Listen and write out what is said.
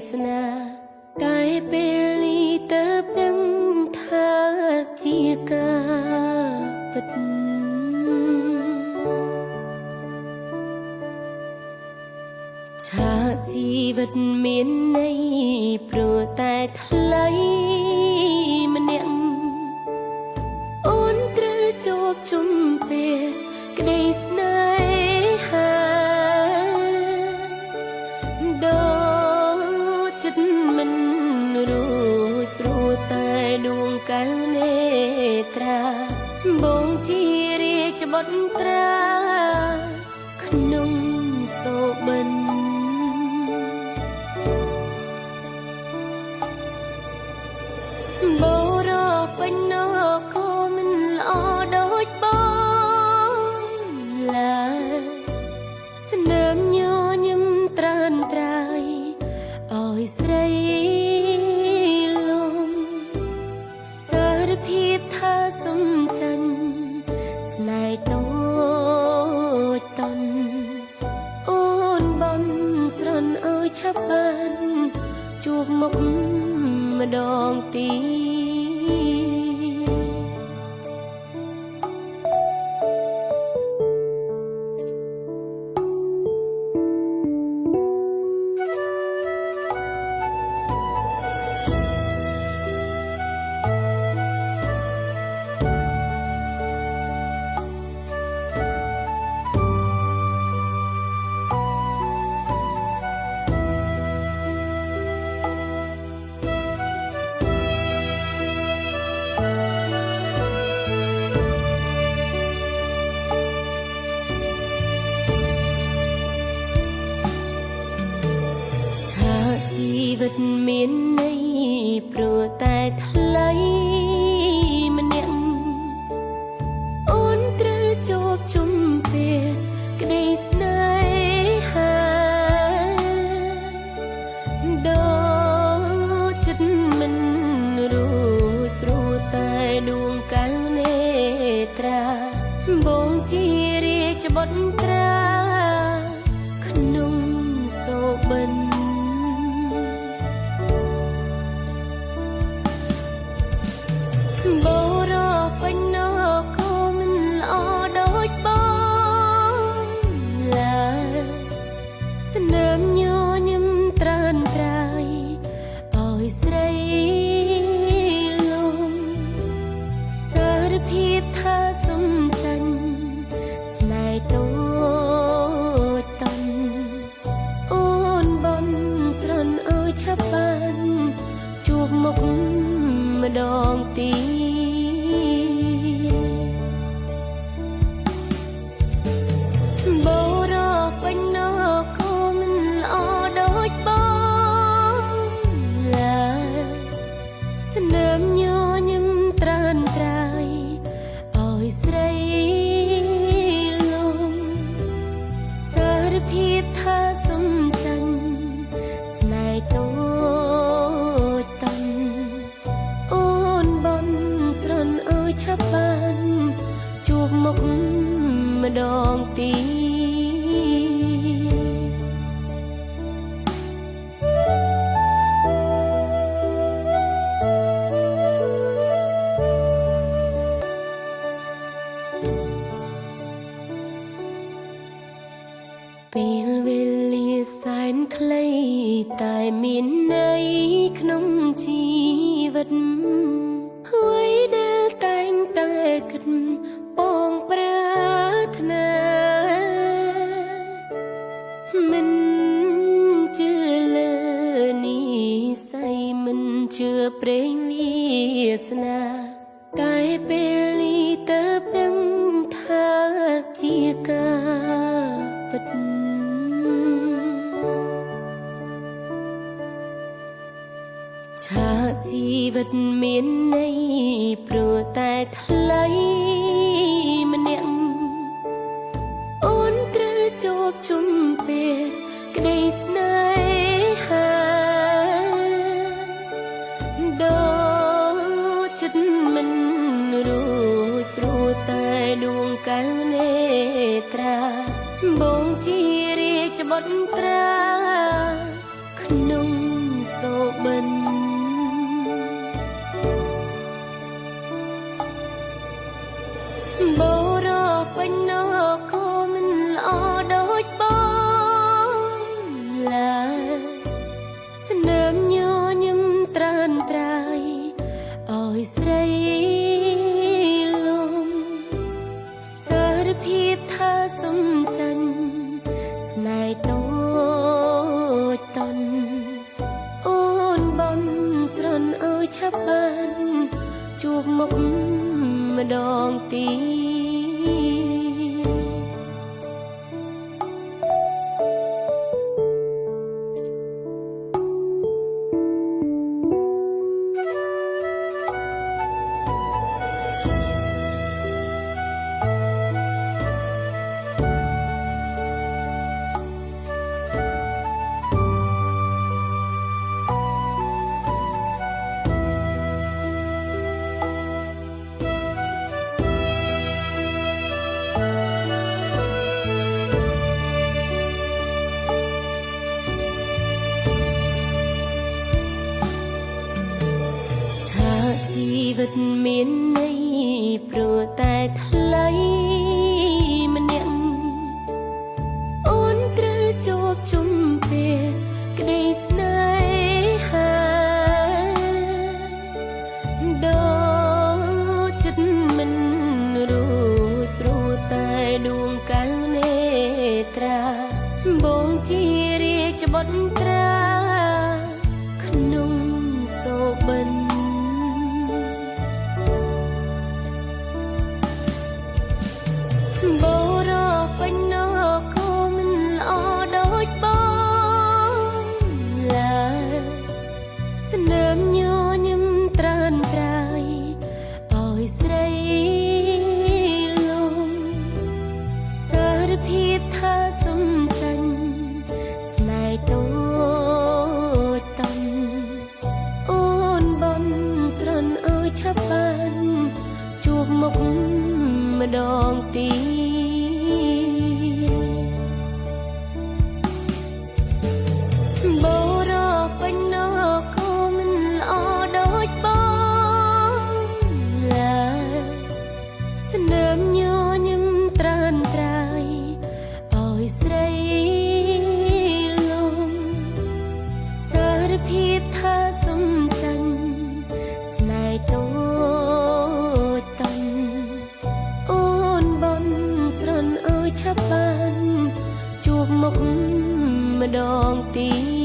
សនាតែពេលនេះតើដឹងថាជាការពិតឆាកជីវិតមានន័យព្រោះតែថ្លៃម្នាក់អូនត្រូវជួបជុំពេលក្តីស្នេហាដូចចិត្តមិនរួចព្រោះតែដួងកែវនេត្រាបងជារាជបុត្រាក្នុងសូបិនបរោពេញណក៏មិនល្អដូចបងឡើយស្នាមញញឹមត្រានត្រើយឲ្យស្រីលំសារភាពថាសំចាញ់ស្នេហ៍តូចតន់អូនបន់ស្រន់ឲ្យឆាប់បានជួបមុខម្ដងទីជីវិតមានន័យព្រោះតែថ្លៃម្នាក់អូនត្រូវជួបជុំពេលក្តីស្នេហាដូចចិត្តមិនរួចព្រោះតែដួងកែវនេត្រាបងជារាជបុត្រាក្នុងសូបិនបរោពេញណក៏មិនល្អដូចបងឡើយស្នាមញញឹមត្រានត្រើយឲ្យស្រីលំសារភាពថាសំចាញ់ស្នេហ៍តូចតន់អូនបន់ស្រន់ឲ្យឆាប់បានជួបមុខម្ដងទីបរោពេញណក៏មិនល្អដូចបងឡើយស្នាមញញឹមត្រានត្រើយឲ្យស្រីលំសារភាពថាសំចាញ់ស្នេហ៍តូចតន់អូនបន់ស្រន់ឲ្យឆាប់បានជួបមុខម្ដងទីពេលវេលាសែនខ្លីតែមានន័យក្នុងជីវិតហើយដែលតែងតែគិតបងប្រាថ្នាមិនជឿលើនិស័យមិនជឿព្រេងវាសនាតែពេលនេះតើដឹងថាជាការពិតឆាកជីវិតមានន័យព្រោះតែថ្លៃម្នាក់អូនត្រូវជួបជុំពេលក្តីស្នេហាដូចចិត្តមិនរួចព្រោះតែដួងកែវនេត្រាបងជារាជបុត្រាក្នុង បិនបរោពេញណោក៏មិនល្អដូចបងឡើយស្នាមញញឹមត្រើនត្រើយឲ្យស្រីលំសារភាពថាសំចាញ់ស្នេហ៍តូចតន់អូនបំស្រន់ឲ្យឆាប់បានជួបមុខម្ដងទីជីវិតមានន័យព្រោះតែថ្លៃម្នាក់អូនត្រូវជួបជុំពេលក្តីស្នេហាដល់ចិត្តមិនរួចព្រោះតែដួងកៅនេត្រាបងជារាជបុត្រាក្នុងសូបិនបរោពេញណោក៏មិនល្អដូចបងឡើយស្នាមញញឹមត្រើនត្រើយឲ្យស្រីលំសារភាពថាសំចាញ់ស្នេហ៍តូចតន់អូនបំស្រន់ឲ្យឆាប់បានជួបមុខម្ដងទីបរោពេញណោក៏មិនល្អដូចបងឡើយស្នាមញញឹមត្រើនត្រើយឲ្យស្រីលំសារភាពថាសំចាញ់ស្នេហ៍តូចតន់អូនបំស្រន់ឲ្យឆាប់បានជួបមុខម្ដងទី